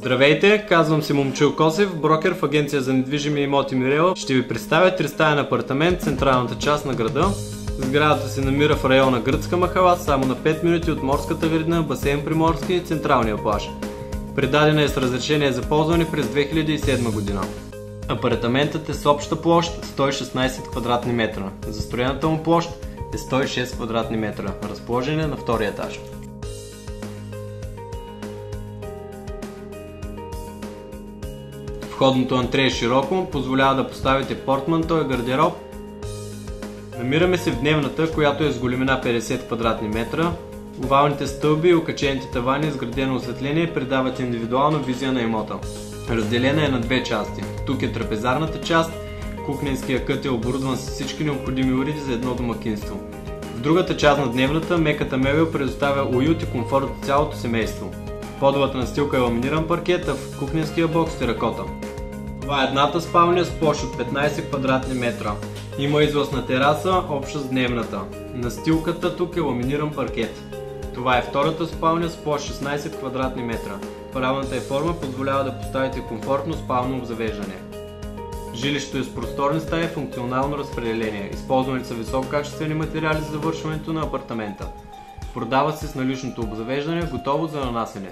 Здравейте, казвам се Момчил Косев, брокер в агенция за недвижими имоти Мирела. Ще ви представя тристаен апартамент в централната част на града. Сградата се намира в района Гръцка махала, само на 5 минути от морската градина, басейн Приморски и централния плаж. Предадена е с разрешение за ползване през 2007 година. Апартаментът е с обща площ 116 квадратни метра. Застроената му площ е 106 квадратни метра. Разположен е на втория етаж. Входното антре е широко, позволява да поставите портманто и гардероб. Намираме се в дневната, която е с големина 50 квадратни метра. Овалните стълби и окачените тавани с градено осветление придават индивидуална визия на имота. Разделена е на две части. Тук е трапезарната част, кухненския кът е оборудван с всички необходими уреди за едно домакинство. В другата част на дневната меката мебел предоставя уют и комфорт за цялото семейство. Подовата настилка е ламиниран паркет, а в кухненския бокс теракота. Това е едната спалня с площ от 15 квадратни метра. Има излъз тераса, обща с дневната. Настилката тук е ламиниран паркет. Това е втората спалня с площ 16 квадратни метра. Правилната форма позволява да поставите комфортно спално обзавеждане. Жилището е с просторни стаи и функционално разпределение. Използвани са висококачествени материали за завършването на апартамента. Продава се с наличното обзавеждане, готово за нанасене.